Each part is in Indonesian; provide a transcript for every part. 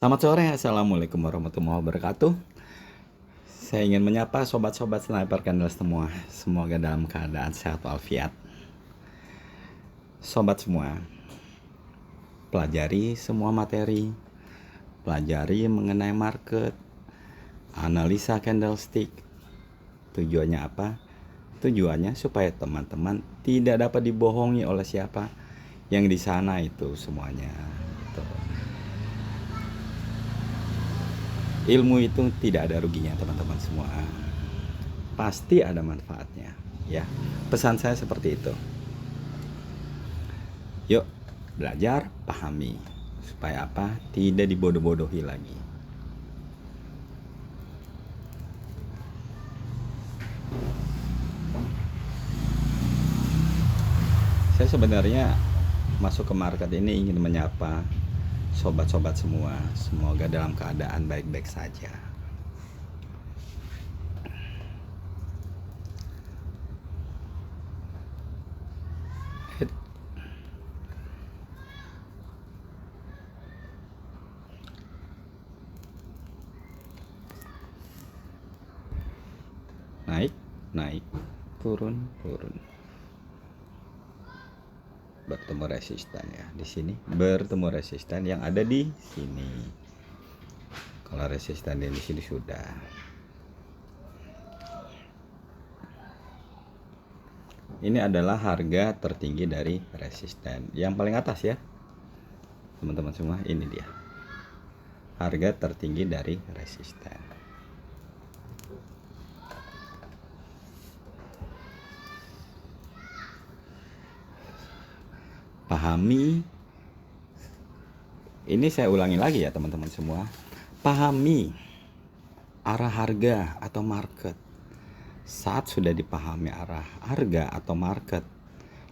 Selamat sore, Assalamualaikum warahmatullahi wabarakatuh. Saya ingin menyapa sobat-sobat sniper candle semua. Semoga dalam keadaan sehat walafiat. Sobat semua, pelajari semua materi, pelajari mengenai market, analisa candlestick. Tujuannya apa? Tujuannya supaya teman-teman tidak dapat dibohongi oleh siapa yang di sana itu semuanya. Gitu. Ilmu itu tidak ada ruginya teman-teman semua, pasti ada manfaatnya ya. Pesan saya seperti itu. Yuk belajar, pahami, supaya apa? Tidak dibodoh-bodohi lagi. Saya sebenarnya masuk ke market ini ingin menyapa sobat-sobat semua. Semoga dalam keadaan baik-baik saja. Naik, naik, turun, turun. Bertemu resisten ya di sini, bertemu resisten yang ada di sini. Kalau resisten di sini sudah. Ini adalah harga tertinggi dari resisten yang paling atas ya, teman-teman semua. Ini dia harga tertinggi dari resisten. Pahami, ini saya ulangi lagi ya teman-teman semua. Pahami arah harga atau market. Saat sudah dipahami arah harga atau market,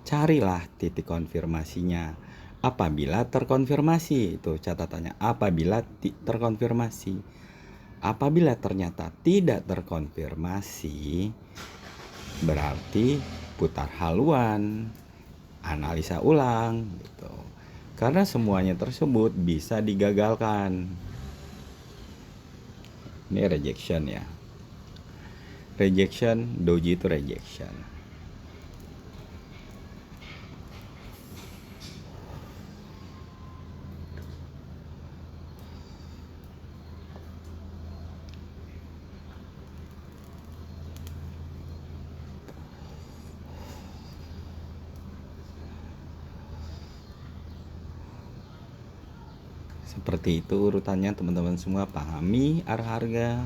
carilah titik konfirmasinya. Apabila terkonfirmasi, itu catatannya, apabila terkonfirmasi. Apabila ternyata tidak terkonfirmasi, berarti putar haluan, analisa ulang gitu. Karena semuanya tersebut bisa digagalkan. Ini rejection ya. Rejection, doji itu rejection. Seperti itu urutannya teman-teman semua. Pahami arah harga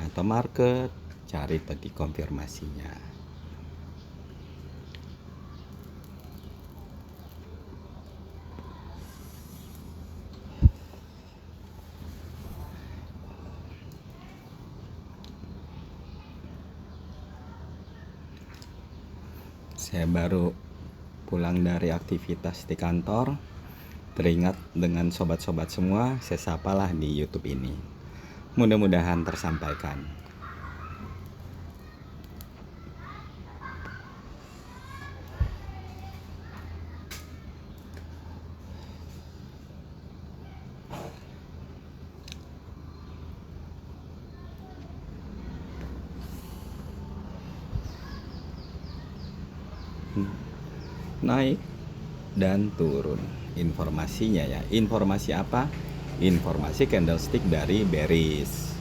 atau market, cari titik konfirmasinya. Saya baru pulang dari aktivitas di kantor, teringat dengan sobat-sobat semua, saya sapalah di YouTube ini. Mudah-mudahan tersampaikan. Naik dan turun informasinya ya. Informasi apa? Informasi candlestick dari bearish.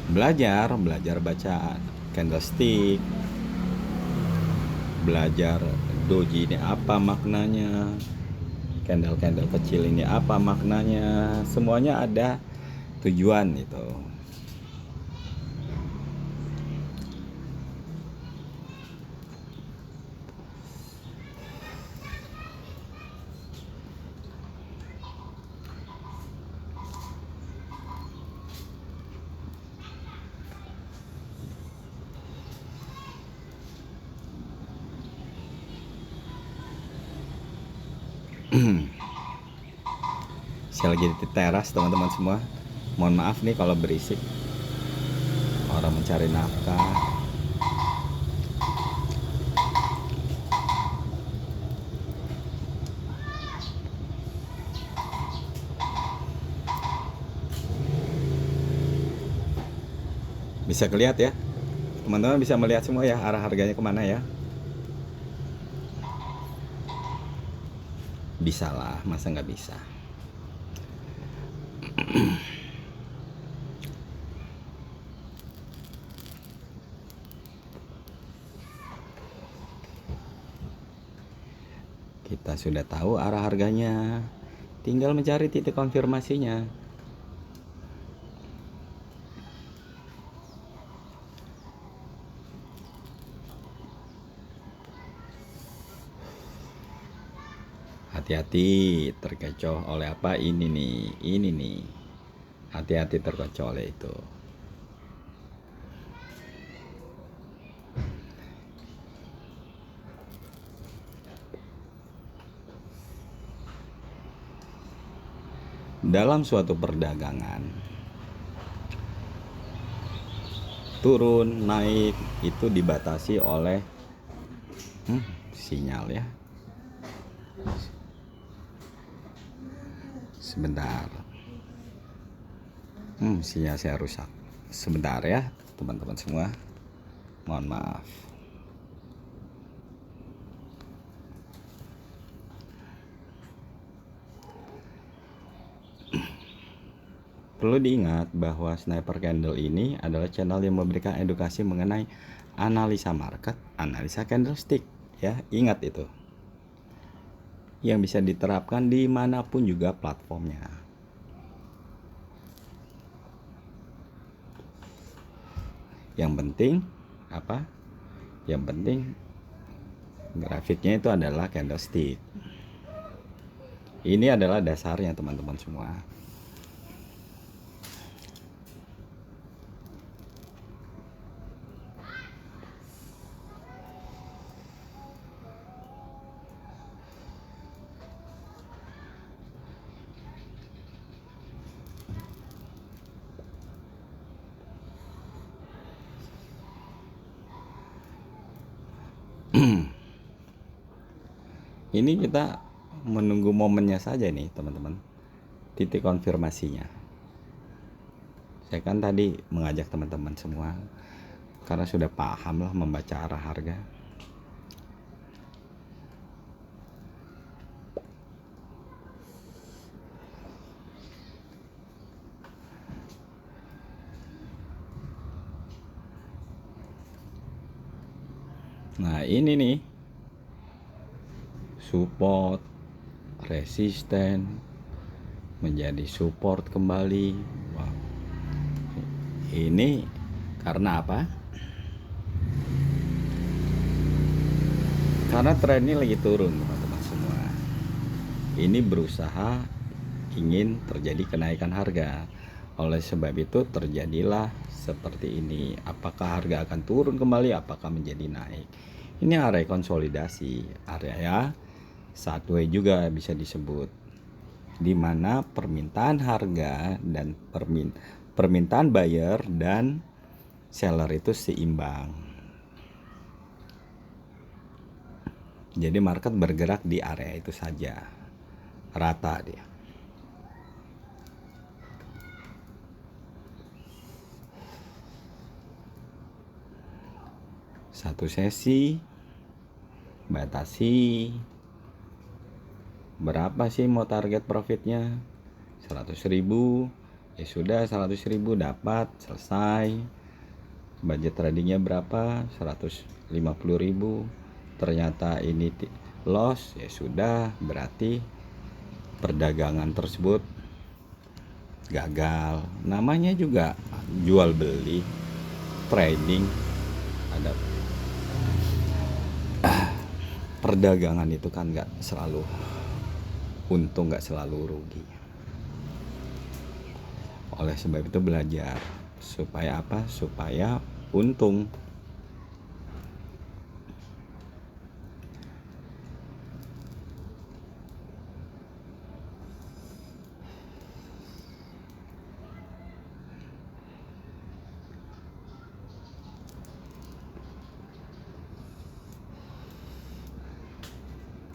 Belajar baca candlestick, belajar doji ini apa maknanya, candle-candle kecil ini apa maknanya, semuanya ada tujuan itu. Saya lagi di teras teman-teman semua. Mohon maaf nih kalau berisik, orang mencari nafkah. Bisa kelihat ya, teman-teman bisa melihat semua ya arah harganya kemana ya. Bisa lah, masa nggak bisa. Kita sudah tahu arah harganya, tinggal mencari titik konfirmasinya. Hati-hati terkecoh oleh apa ini nih. Hati-hati terkecoh oleh itu. Dalam suatu perdagangan, turun naik itu dibatasi oleh sinyal ya. Sebentar, sinyal saya rusak. Sebentar ya teman-teman semua, mohon maaf. Perlu diingat bahwa Sniper Candle ini adalah channel yang memberikan edukasi mengenai analisa market, analisa candlestick ya, ingat itu. Yang bisa diterapkan dimanapun juga platformnya. Yang penting apa? Yang penting grafiknya itu adalah candlestick. Ini adalah dasarnya teman-teman semua. Ini kita menunggu momennya saja nih teman-teman, titik konfirmasinya. Saya kan tadi mengajak teman-teman semua karena sudah paham lah membaca arah harga. Nah ini nih, support, resisten, menjadi support kembali. Wow. Ini karena apa? Karena tren ini lagi turun teman-teman semua. Ini berusaha ingin terjadi kenaikan harga. Oleh sebab itu terjadilah seperti ini. Apakah harga akan turun kembali? Apakah menjadi naik? Ini area konsolidasi, area sideways juga bisa disebut, di mana permintaan harga dan permintaan buyer dan seller itu seimbang. Jadi market bergerak di area itu saja, rata dia. Satu sesi batasi berapa sih mau target profitnya? 100.000. Ya sudah, 100.000 dapat, selesai. Budget tradingnya berapa? 150.000. Ternyata ini loss, ya sudah, berarti perdagangan tersebut gagal. Namanya juga jual beli, trading. Ada perdagangan itu kan nggak selalu untung, nggak selalu rugi. Oleh sebab itu belajar supaya apa? Supaya untung.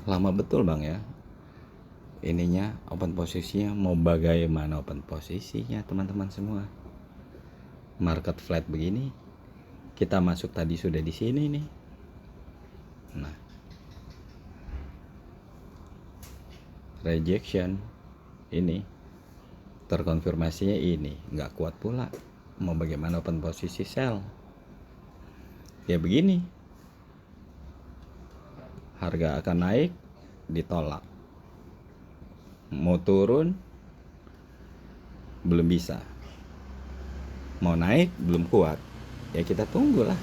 Lama betul bang ya ininya, open posisinya. Mau bagaimana open posisinya teman-teman semua, market flat begini, kita masuk tadi sudah di sini nih. Nah, rejection ini terkonfirmasinya ini nggak kuat pula. Mau bagaimana open posisi sell? Ya begini, harga akan naik, ditolak. Mau turun, belum bisa. Mau naik, belum kuat. Ya kita tunggulah.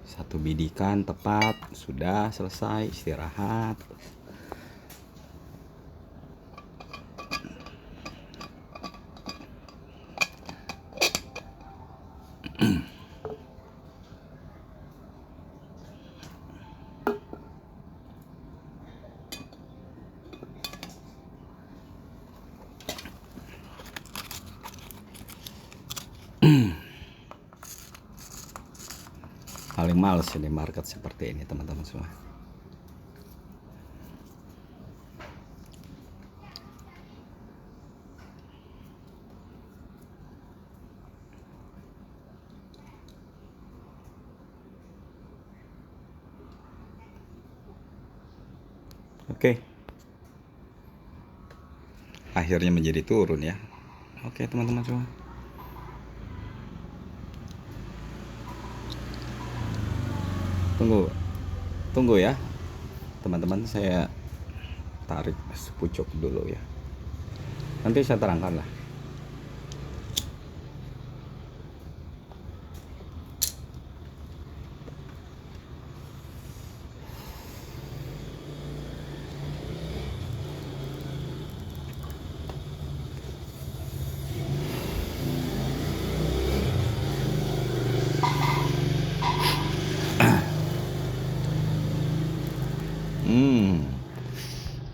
Satu bidikan tepat, sudah selesai, istirahat. Paling males ini market seperti ini teman-teman semua. Oke. Akhirnya menjadi turun ya. Oke teman-teman semua. Tunggu ya teman-teman, saya tarik sepucuk dulu ya, nanti saya terangkan lah.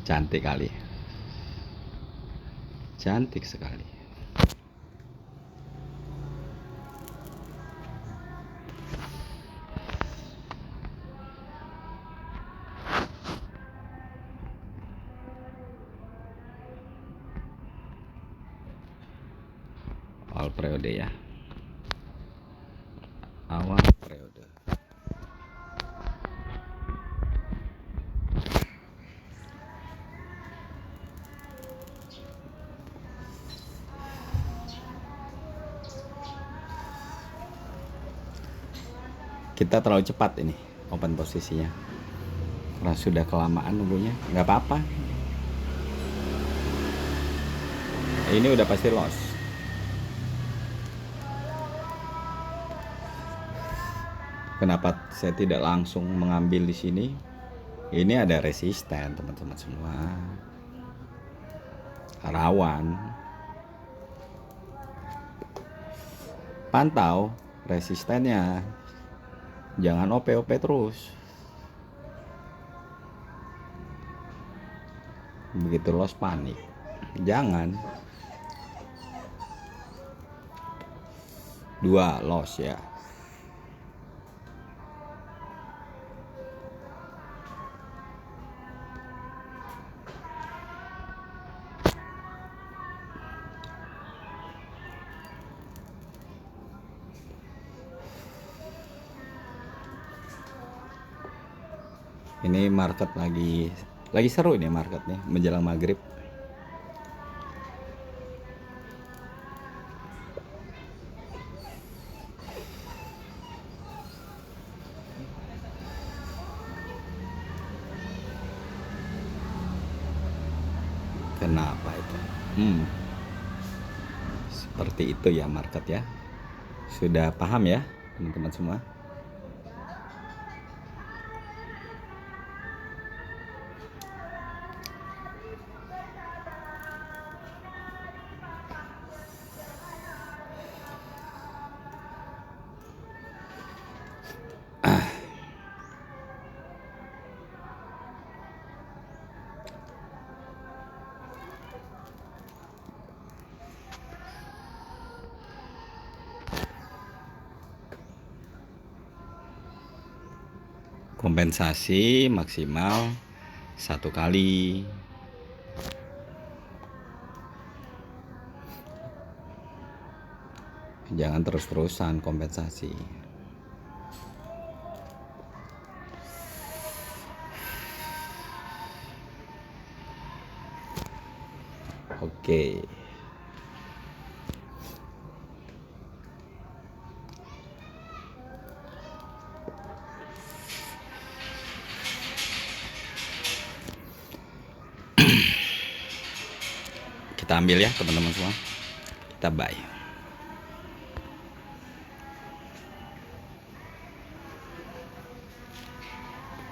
Cantik kali, cantik sekali. Awal periode ya, awal periode. Kita terlalu cepat ini open posisinya, karena sudah kelamaan nunggunya. Nggak apa-apa, ini udah pasti loss. Kenapa saya tidak langsung mengambil di sini? Ini ada resisten teman-teman semua, rawan. Pantau resistennya, jangan OP-OP terus. Begitu loss panik, jangan. 2 loss ya. Ini market lagi seru ini marketnya menjelang maghrib. Kenapa itu? Seperti itu ya market ya. Sudah paham ya teman-teman semua? Kompensasi maksimal 1 kali. Jangan terus-terusan kompensasi. Oke. Kita ambil ya teman-teman semua. Kita buy.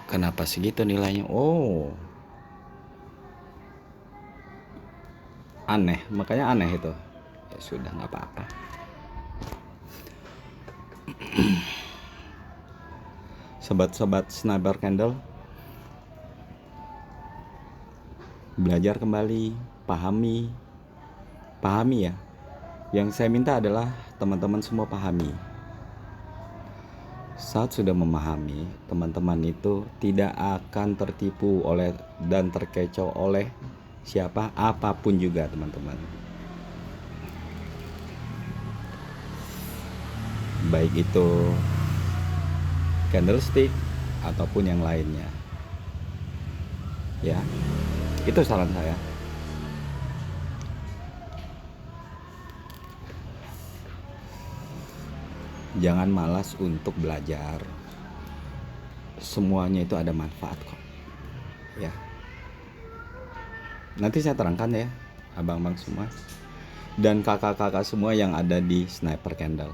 Kenapa segitu nilainya? Oh, aneh, makanya aneh itu. Ya sudah, nggak apa-apa. Sobat-sobat Sniper Candle, belajar kembali, pahami ya. Yang saya minta adalah teman-teman semua pahami. Saat sudah memahami, teman-teman itu tidak akan tertipu oleh dan terkecoh oleh siapa apapun juga, teman-teman. Baik itu candlestick ataupun yang lainnya. Ya. Itu saran saya. Jangan malas untuk belajar. Semuanya itu ada manfaat kok. Ya. Nanti saya terangkan ya, abang-abang semua dan kakak-kakak semua yang ada di Sniper Candle.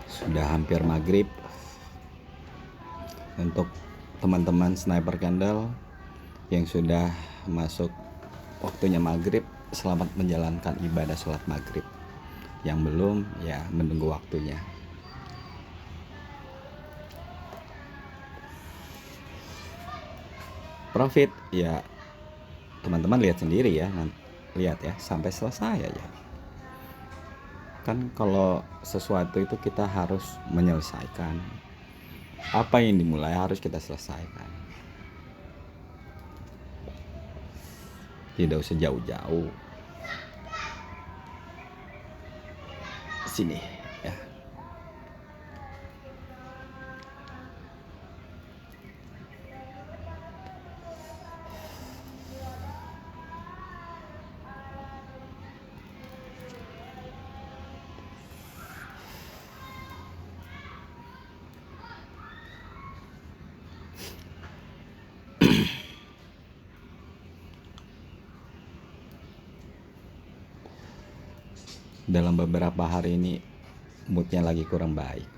Sudah hampir maghrib. Untuk teman-teman Sniper Candle yang sudah masuk waktunya maghrib, selamat menjalankan ibadah sholat maghrib. Yang belum, ya menunggu waktunya. Profit, ya teman-teman lihat sendiri ya, lihat ya sampai selesai aja. Kan kalau sesuatu itu kita harus menyelesaikan. Apa yang dimulai harus kita selesaikan. Tidak usah jauh-jauh. Sini ya. Dalam beberapa hari ini moodnya lagi kurang baik.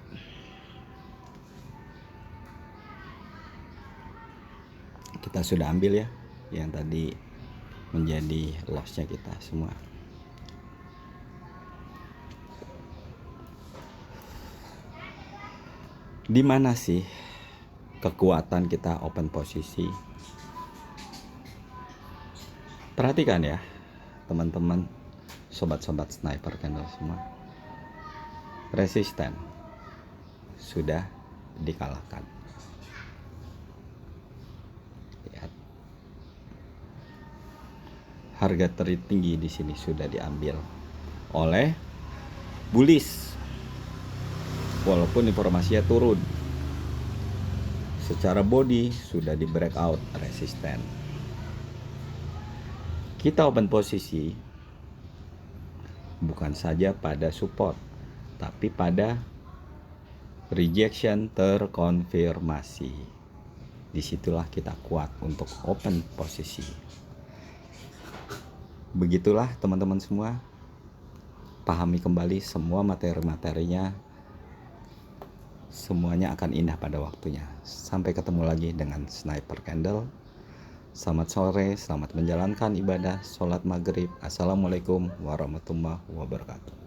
Kita sudah ambil ya yang tadi menjadi lossnya kita semua. Di mana sih kekuatan kita open posisi? Perhatikan ya teman-teman, sobat-sobat Sniper Candle semua. Resisten sudah dikalahkan. Lihat. Harga tertinggi di sini sudah diambil oleh bullish. Walaupun informasinya turun. Secara body sudah di breakout resisten. Kita open posisi bukan saja pada support, tapi pada rejection terkonfirmasi. Disitulah kita kuat untuk open posisi. Begitulah teman-teman semua. Pahami kembali semua materi-materinya. Semuanya akan indah pada waktunya. Sampai ketemu lagi dengan Sniper Candle. Selamat sore, selamat menjalankan ibadah sholat maghrib. Assalamualaikum warahmatullahi wabarakatuh.